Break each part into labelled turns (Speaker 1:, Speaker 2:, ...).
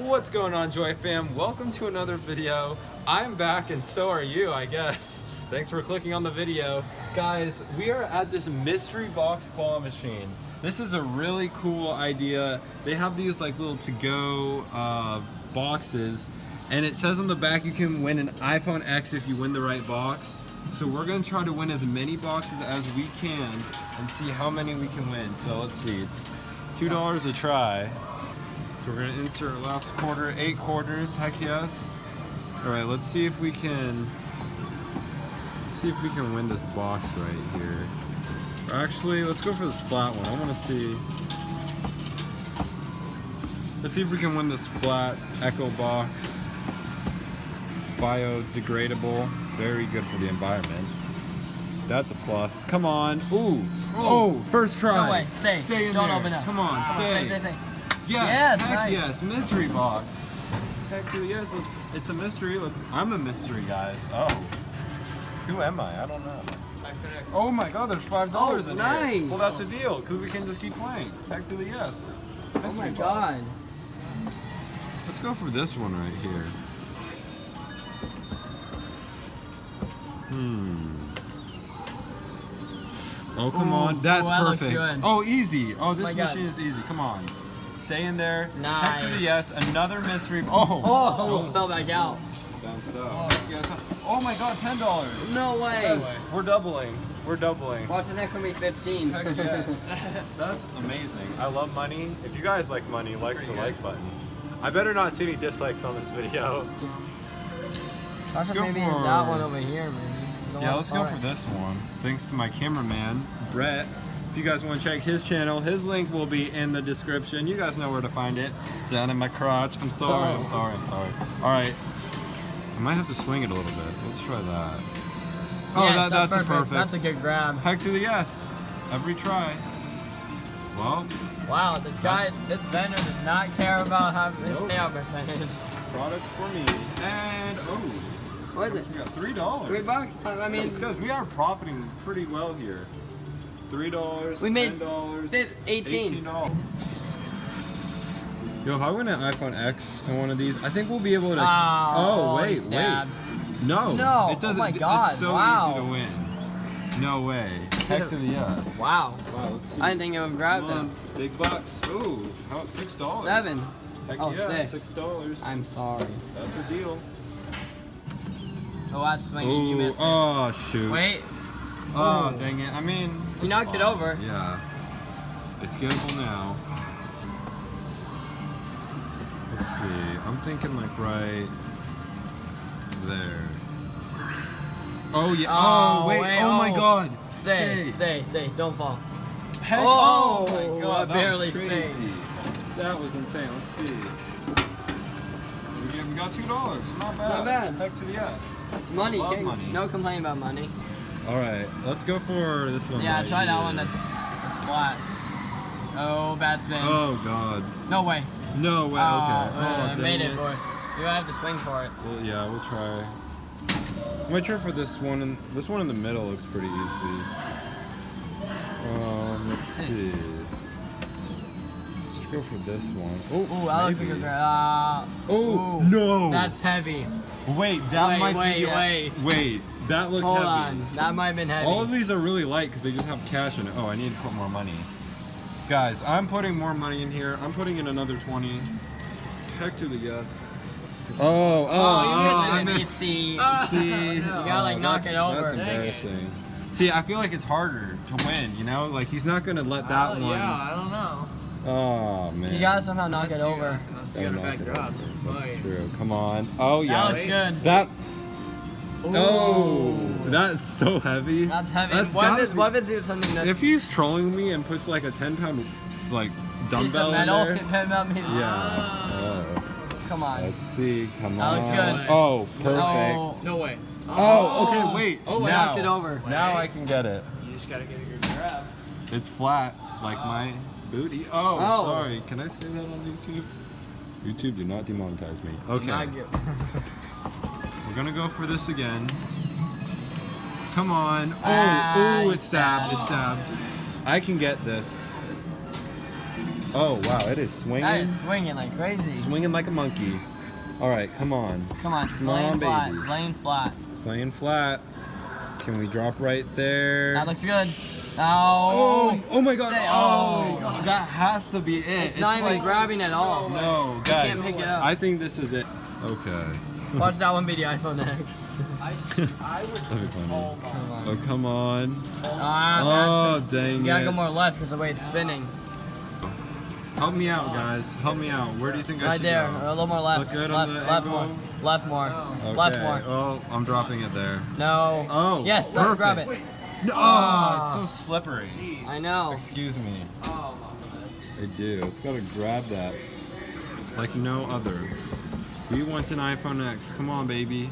Speaker 1: What's going on, Joy fam? Welcome to another video. I'm back and so are you, I guess. Thanks for clicking on the video. Guys, we are at this mystery box claw machine. This is a really cool idea. They have these like little to-go boxes, and it says on the back you can win an iPhone X if you win the right box. So we're gonna try to win as many boxes as we can and see how many we can win. So let's see, it's $2 a try. So we're gonna insert last quarter, 8 quarters, heck yes. All right, let's see if we can win this box right here. Or actually, let's go for this flat one. I wanna see. Let's see if we can win this flat Echo box. Biodegradable, very good for the environment. That's a plus. Come on. Ooh. Oh, first try.
Speaker 2: No way. Stay in
Speaker 1: Don't
Speaker 2: there.
Speaker 1: open up. Come on, stay.
Speaker 2: Stay.
Speaker 1: Yes, heck
Speaker 2: nice.
Speaker 1: yes, mystery box. Heck to yes, it's a mystery. I'm a mystery, guys. Oh, who am I? I don't know. Oh my God, there's $5 in
Speaker 2: nice.
Speaker 1: here. Well, that's a deal because we can just keep playing. Heck to the yes.
Speaker 2: Oh my God.
Speaker 1: Let's go for this one right here. Oh, come on. That's
Speaker 2: that looks
Speaker 1: perfect.
Speaker 2: good.
Speaker 1: Oh, easy. Oh, this
Speaker 2: God.
Speaker 1: machine is easy. Come on. Stay in there.
Speaker 2: Nice.
Speaker 1: Heck to the yes. Another mystery. Oh.
Speaker 2: Almost fell back out.
Speaker 1: Bounced out. Yes. Oh my God, $10.
Speaker 2: No way.
Speaker 1: Guys, we're doubling. We're doubling.
Speaker 2: Watch the next one be 15.
Speaker 1: Heck yes. That's amazing. I love money. If you guys like money, like the like button. I better not see any dislikes on this video.
Speaker 2: Watch
Speaker 1: go
Speaker 2: maybe
Speaker 1: for-
Speaker 2: that one over here, maybe.
Speaker 1: Yeah, let's go for this one. Thanks to my cameraman, Brett. If you guys want to check his channel, his link will be in the description. You guys know where to find it. Down in my crotch. I'm sorry. All right. I might have to swing it a little bit. Let's try that. Oh,
Speaker 2: yes,
Speaker 1: that's a perfect.
Speaker 2: That's a good grab.
Speaker 1: Heck to the yes. Every try. Well.
Speaker 2: Wow, this vendor does not care about having his payout percentage.
Speaker 1: Product for me. And, oh.
Speaker 2: What is it?
Speaker 1: We got $3.
Speaker 2: $3? I mean,
Speaker 1: guys, we are profiting pretty well here. $3,
Speaker 2: we made
Speaker 1: $10,
Speaker 2: 18.
Speaker 1: $18. Yo, if I win an iPhone X in one of these, I think we'll be able to. Wait. No, it doesn't.
Speaker 2: Oh my God!
Speaker 1: It's so
Speaker 2: wow.
Speaker 1: easy to win. No way. Heck to the yes.
Speaker 2: Wow.
Speaker 1: Let's see.
Speaker 2: I didn't think I would grab them.
Speaker 1: Big bucks. Ooh, how $6?
Speaker 2: 7.
Speaker 1: Heck
Speaker 2: Oh,
Speaker 1: yeah,
Speaker 2: $6.
Speaker 1: $6.
Speaker 2: I'm sorry.
Speaker 1: That's a deal.
Speaker 2: Oh, that's swinging. You missed it.
Speaker 1: Oh shoot.
Speaker 2: Wait.
Speaker 1: Oh, dang it. I mean,
Speaker 2: you knocked it over.
Speaker 1: Yeah. It's gettable now. Let's see. I'm thinking like right there. Oh yeah. Oh wait.
Speaker 2: Wait.
Speaker 1: Oh my God.
Speaker 2: Stay. Don't fall.
Speaker 1: Heck.
Speaker 2: Oh,
Speaker 1: my God.
Speaker 2: I barely
Speaker 1: that was
Speaker 2: stayed.
Speaker 1: crazy. That was insane. Let's see. We got $2. Not bad.
Speaker 2: Not bad.
Speaker 1: Heck to the yes.
Speaker 2: It's money.
Speaker 1: Love money.
Speaker 2: No complaint about money.
Speaker 1: All right. Let's go for this one.
Speaker 2: Yeah,
Speaker 1: right
Speaker 2: try that
Speaker 1: here.
Speaker 2: one. That's flat. Oh, bad spin.
Speaker 1: Oh God.
Speaker 2: No way.
Speaker 1: No way. Okay.
Speaker 2: I
Speaker 1: Dang
Speaker 2: made it, boys. You have to swing for it.
Speaker 1: Well, yeah, we'll try. I might try for this one. And this one in the middle looks pretty easy. Let's see. Let's go for this one.
Speaker 2: Oh, that looks like a grab.
Speaker 1: Oh no!
Speaker 2: That's heavy.
Speaker 1: Wait, that might be.
Speaker 2: Wait.
Speaker 1: That looked
Speaker 2: Hold
Speaker 1: heavy.
Speaker 2: on, that might have been heavy.
Speaker 1: All of these are really light because they just have cash in it. Oh, I need to put more money. Guys, I'm putting more money in here. I'm putting in another 20. Heck to the yes.
Speaker 2: I missed it. See,
Speaker 1: you
Speaker 2: gotta like knock it over.
Speaker 1: That's embarrassing. See, I feel like it's harder to win, you know? Like, he's not gonna let that one.
Speaker 3: Yeah, I don't know.
Speaker 1: Oh, man.
Speaker 2: You gotta somehow knock it over.
Speaker 3: Unless you got a bad grab.
Speaker 1: That's true. Come on. Oh, yeah.
Speaker 2: That looks good.
Speaker 1: That. Oh, that's so heavy.
Speaker 2: That's heavy.
Speaker 1: That's
Speaker 2: What if it's doing something that's
Speaker 1: if he's trolling me and puts like a 10-pound like
Speaker 2: piece
Speaker 1: dumbbell
Speaker 2: of metal?
Speaker 1: in there. Yeah.
Speaker 2: Come on.
Speaker 1: Let's see. Come
Speaker 2: That
Speaker 1: on.
Speaker 2: looks good.
Speaker 1: Oh, perfect.
Speaker 3: No way.
Speaker 1: Oh, okay. Wait.
Speaker 2: Oh, I
Speaker 1: now,
Speaker 2: knocked it over.
Speaker 1: Now I can get it.
Speaker 3: You just gotta get a good grab.
Speaker 1: It's flat, like my booty. Oh, sorry. Can I say that on YouTube? YouTube, do not demonetize me. Okay.
Speaker 2: Not good.
Speaker 1: We're gonna go for this again. Come on. Oh, it's stabbed. It's stabbed. I can get this. Oh wow, it is swinging.
Speaker 2: That is swinging like crazy.
Speaker 1: Swinging like a monkey. All right, come on.
Speaker 2: Come on, it's
Speaker 1: Come on,
Speaker 2: laying flat.
Speaker 1: baby.
Speaker 2: It's laying flat.
Speaker 1: It's laying flat. Can we drop right there?
Speaker 2: That looks good. Oh.
Speaker 1: Oh my God.
Speaker 2: Say-
Speaker 1: Oh, that has to be it.
Speaker 2: It's not even
Speaker 1: like,
Speaker 2: grabbing at all.
Speaker 1: No,
Speaker 2: can't
Speaker 1: guys.
Speaker 2: pick it up.
Speaker 1: I think this is it. Okay.
Speaker 2: Watch that one be the iPhone X.
Speaker 3: I would.
Speaker 1: That'd be funny.
Speaker 3: Oh
Speaker 2: Come
Speaker 3: my.
Speaker 2: on.
Speaker 1: Oh, come on.
Speaker 2: Ah,
Speaker 1: Oh, dang
Speaker 2: you gotta
Speaker 1: it.
Speaker 2: go more left because the way it's spinning.
Speaker 1: Help me out, guys. Help me out. Where do you think I
Speaker 2: Right
Speaker 1: should
Speaker 2: there.
Speaker 1: go?
Speaker 2: A little more left.
Speaker 1: Look good
Speaker 2: left,
Speaker 1: on the
Speaker 2: left
Speaker 1: angle?
Speaker 2: more. Left more.
Speaker 1: Okay.
Speaker 2: Left more.
Speaker 1: Oh, I'm dropping it there.
Speaker 2: No.
Speaker 1: Oh,
Speaker 2: Yes,
Speaker 1: perfect.
Speaker 2: grab it.
Speaker 1: No, oh, it's so slippery.
Speaker 2: I know.
Speaker 1: Excuse me.
Speaker 3: Oh
Speaker 1: I do. It's got to grab that like no other. We want an iPhone X. Come on, baby.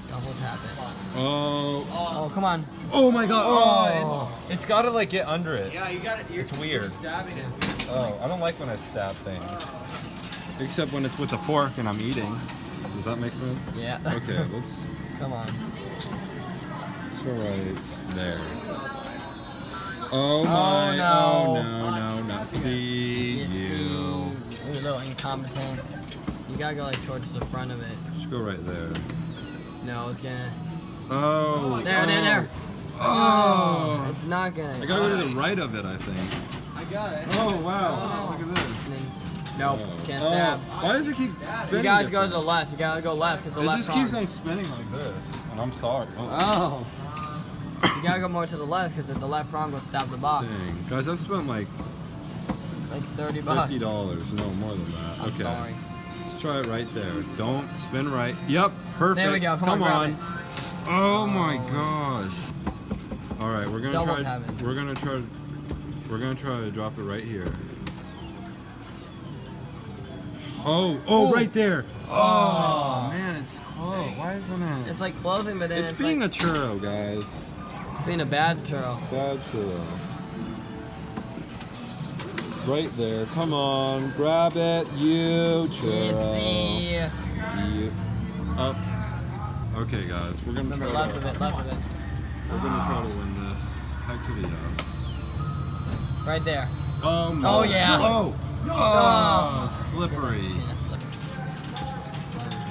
Speaker 2: Double tap it.
Speaker 1: Oh.
Speaker 2: Oh, come on.
Speaker 1: Oh my God.
Speaker 2: Oh.
Speaker 1: It's got to like get under it.
Speaker 3: Yeah, you got it.
Speaker 1: It's weird.
Speaker 3: You're stabbing it.
Speaker 1: Oh, I don't like when I stab things. Except when it's with a fork and I'm eating. Does that make sense?
Speaker 2: Yeah.
Speaker 1: Okay, let's
Speaker 2: Come on.
Speaker 1: go right there. Oh my,
Speaker 2: no.
Speaker 1: no. See
Speaker 2: You see,
Speaker 1: you.
Speaker 2: you're a little incompetent. You gotta go like towards the front of it.
Speaker 1: Just go right there.
Speaker 2: No, it's gonna.
Speaker 1: Oh.
Speaker 2: There.
Speaker 1: Oh.
Speaker 2: It's not gonna.
Speaker 1: I gotta go to the right of it, I think.
Speaker 3: I got it.
Speaker 1: Oh wow, look at this.
Speaker 2: Nope,
Speaker 1: Oh.
Speaker 2: can't stab.
Speaker 1: Why does it keep spinning?
Speaker 2: You guys go to
Speaker 1: different?
Speaker 2: the left. You gotta go left because the
Speaker 1: It
Speaker 2: left.
Speaker 1: just keeps on spinning like this, and I'm sorry.
Speaker 2: Oh. You gotta go more to the left because the left arm will stab the box.
Speaker 1: Dang. Guys, I've spent like
Speaker 2: Like $30.
Speaker 1: $50. No, more than that.
Speaker 2: I'm
Speaker 1: Okay.
Speaker 2: sorry.
Speaker 1: Let's try it right there. Don't spin right. Yep, perfect.
Speaker 2: There we go. Come on, grab
Speaker 1: Oh my
Speaker 2: Oh.
Speaker 1: gosh. All right, we're gonna
Speaker 2: Double
Speaker 1: try.
Speaker 2: tap it.
Speaker 1: We're gonna try to drop it right here. Oh, right there. Oh man, it's close. Why isn't it?
Speaker 2: It's like closing, but then
Speaker 1: It's
Speaker 2: it's
Speaker 1: being
Speaker 2: like
Speaker 1: a churro, guys.
Speaker 2: being a bad churro.
Speaker 1: Bad churro. Right there. Come on, grab it, you churro.
Speaker 2: You see.
Speaker 1: You. Up. Okay, guys, we're gonna
Speaker 2: Remember,
Speaker 1: try.
Speaker 2: left of it, left of it.
Speaker 1: We're gonna try to win this. Heck to the yes.
Speaker 2: Right there.
Speaker 1: Oh
Speaker 2: yeah.
Speaker 1: Oh. Oh, slippery.
Speaker 2: Yeah, slippery.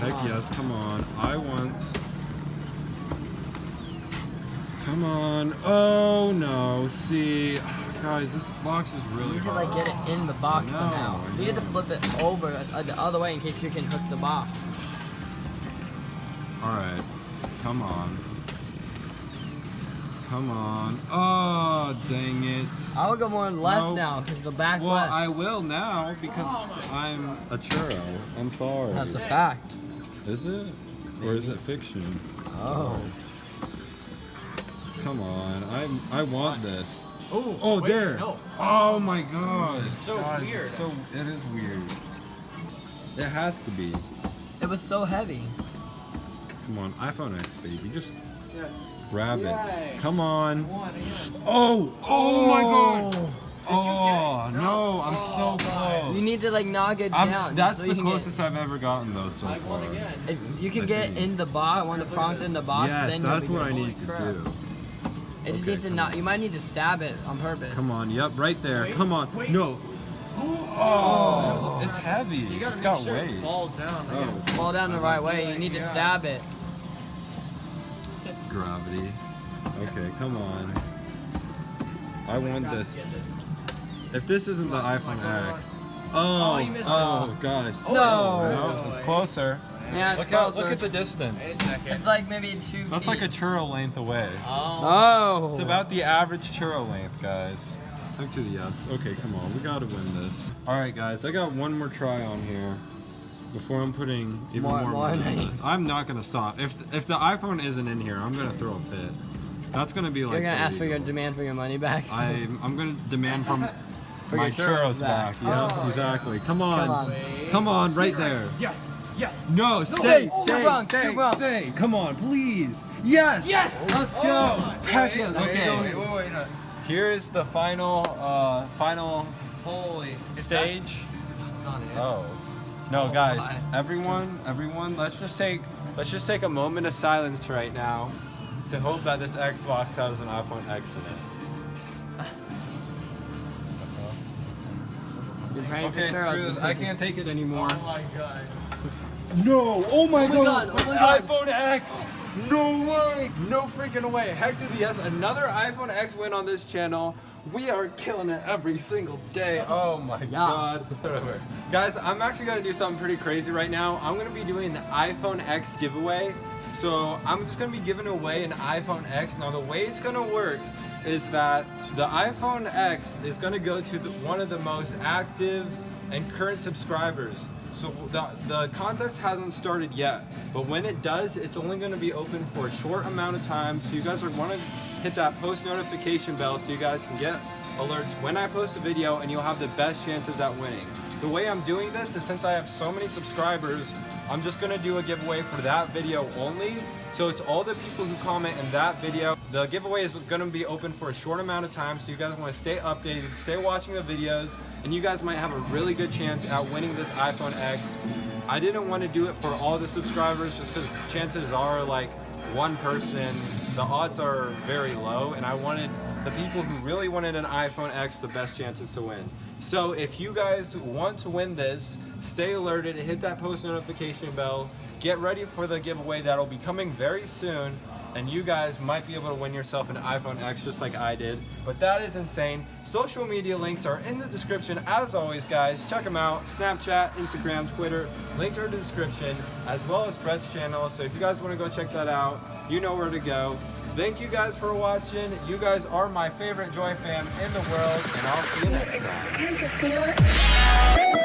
Speaker 1: Heck
Speaker 2: Come on.
Speaker 1: yes, come on. I want. Come on. Oh no. See, guys, this box is really
Speaker 2: You need to
Speaker 1: hard.
Speaker 2: like get it in the box
Speaker 1: I know,
Speaker 2: somehow.
Speaker 1: I
Speaker 2: You need to
Speaker 1: know.
Speaker 2: flip it over the other way in case you can hook the box.
Speaker 1: All right. Come on. Come on. Oh, dang it.
Speaker 2: I would go more left
Speaker 1: Nope.
Speaker 2: now because the back
Speaker 1: Well,
Speaker 2: left.
Speaker 1: I will now because I'm a churro. I'm sorry.
Speaker 2: That's a fact.
Speaker 1: Is it? Or is it fiction?
Speaker 2: Oh.
Speaker 1: Come on. I want this.
Speaker 3: Oh,
Speaker 1: Oh,
Speaker 3: wait,
Speaker 1: there.
Speaker 3: No.
Speaker 1: Oh my god.
Speaker 3: It's so
Speaker 1: Guys,
Speaker 3: weird.
Speaker 1: It is weird. It has to be.
Speaker 2: It was so heavy.
Speaker 1: Come on, iPhone X, baby. Just
Speaker 3: Yeah.
Speaker 1: grab
Speaker 3: Yay.
Speaker 1: it. Come on.
Speaker 3: One again.
Speaker 1: Oh my god. Oh,
Speaker 3: get it?
Speaker 1: no, I'm so close.
Speaker 2: You need to like knock it down.
Speaker 1: That's
Speaker 2: so
Speaker 1: the
Speaker 2: you can
Speaker 1: closest I've ever gotten though so
Speaker 3: I
Speaker 1: far.
Speaker 3: won again.
Speaker 2: If you can
Speaker 1: I
Speaker 2: get
Speaker 1: think.
Speaker 2: in the box, one of the prongs in the box,
Speaker 1: Yes,
Speaker 2: then
Speaker 1: that's
Speaker 2: you'll
Speaker 1: what
Speaker 2: be
Speaker 1: I
Speaker 2: good.
Speaker 1: need to
Speaker 3: crap.
Speaker 1: do.
Speaker 2: It just
Speaker 1: Okay,
Speaker 2: needs to
Speaker 1: come
Speaker 2: not.
Speaker 1: on.
Speaker 2: You might need to stab it on purpose.
Speaker 1: Come on, yep, right there.
Speaker 3: Wait,
Speaker 1: Come on.
Speaker 3: wait.
Speaker 1: No. Oh, it's heavy.
Speaker 3: You gotta
Speaker 1: It's
Speaker 3: make
Speaker 1: got
Speaker 3: sure
Speaker 1: weight.
Speaker 3: it falls down.
Speaker 1: Oh,
Speaker 2: Fall down the right way. You need to stab it.
Speaker 1: gravity. Okay, come on. I want this. If this isn't the iPhone X. Oh,
Speaker 3: you missed
Speaker 1: oh, guys.
Speaker 2: No.
Speaker 1: No, it's closer.
Speaker 2: Yeah, it's
Speaker 1: Look at
Speaker 2: closer.
Speaker 1: look at the distance.
Speaker 2: It's like maybe 2 feet.
Speaker 1: That's like a churro length away.
Speaker 2: Oh.
Speaker 1: It's about the average churro length, guys. Look to the yes. Okay, come on. We gotta win this. Alright, guys. I got one more try on here before I'm putting even more money
Speaker 2: money.
Speaker 1: in this. I'm not gonna stop. If the iPhone isn't in here, I'm gonna throw a fit. That's gonna be like
Speaker 2: You're gonna ask for your
Speaker 1: illegal.
Speaker 2: demand for your money back.
Speaker 1: I'm gonna demand from
Speaker 2: For
Speaker 1: my
Speaker 2: your churros
Speaker 1: churros back.
Speaker 2: back.
Speaker 1: Yeah,
Speaker 3: Oh,
Speaker 1: exactly. Come on.
Speaker 2: Come on.
Speaker 1: Come on, right there.
Speaker 3: Yes. Yes.
Speaker 1: No, stay,
Speaker 2: too
Speaker 1: stay,
Speaker 2: wrong,
Speaker 1: stay,
Speaker 2: too wrong.
Speaker 1: stay. Come on, please. Yes.
Speaker 3: Yes!
Speaker 1: Let's go. Heck yes.
Speaker 3: Okay.
Speaker 1: Okay.
Speaker 3: Wait. No.
Speaker 1: Here is the final
Speaker 3: Holy.
Speaker 1: stage.
Speaker 3: That's not it.
Speaker 1: Oh. No, guys.
Speaker 3: my.
Speaker 1: Everyone, let's just take a moment of silence right now to hope that this Xbox has an iPhone X in it.
Speaker 2: You're praying for
Speaker 1: Okay, screw
Speaker 2: churros.
Speaker 1: this. I can't take it anymore.
Speaker 3: Oh my god.
Speaker 1: No! Oh my god!
Speaker 2: God, oh my God.
Speaker 1: iPhone X! No way! No freaking way! Heck to the yes, another iPhone X win on this channel. We are killing it every single day. Oh my god. Whatever. Guys, I'm actually gonna do something pretty crazy right now. I'm gonna be doing an iPhone X giveaway. So I'm just gonna be giving away an iPhone X. Now the way it's gonna work is that the iPhone X is gonna go to one of the most active and current subscribers. So the contest hasn't started yet, but when it does, it's only going to be open for a short amount of time. So you guys are want to hit that post notification bell so you guys can get alerts when I post a video, and you'll have the best chances at winning. The way I'm doing this is, since I have so many subscribers, I'm just going to do a giveaway for that video only. So it's all the people who comment in that video. The giveaway is going to be open for a short amount of time, so you guys want to stay updated, stay watching the videos, and you guys might have a really good chance at winning this iPhone X. I didn't want to do it for all the subscribers just because chances are, like, one person, the odds are very low, and I wanted the people who really wanted an iPhone X the best chances to win. So if you guys want to win this, stay alerted, hit that post notification bell, get ready for the giveaway that'll be coming very soon, and you guys might be able to win yourself an iPhone X just like I did. But that is insane. Social media links are in the description as always, guys. Check them out. Snapchat, Instagram, Twitter. Links are in the description, as well as Brett's channel. So if you guys want to go check that out, you know where to go. Thank you guys for watching. You guys are my favorite Joy fam in the world, and I'll see you next time.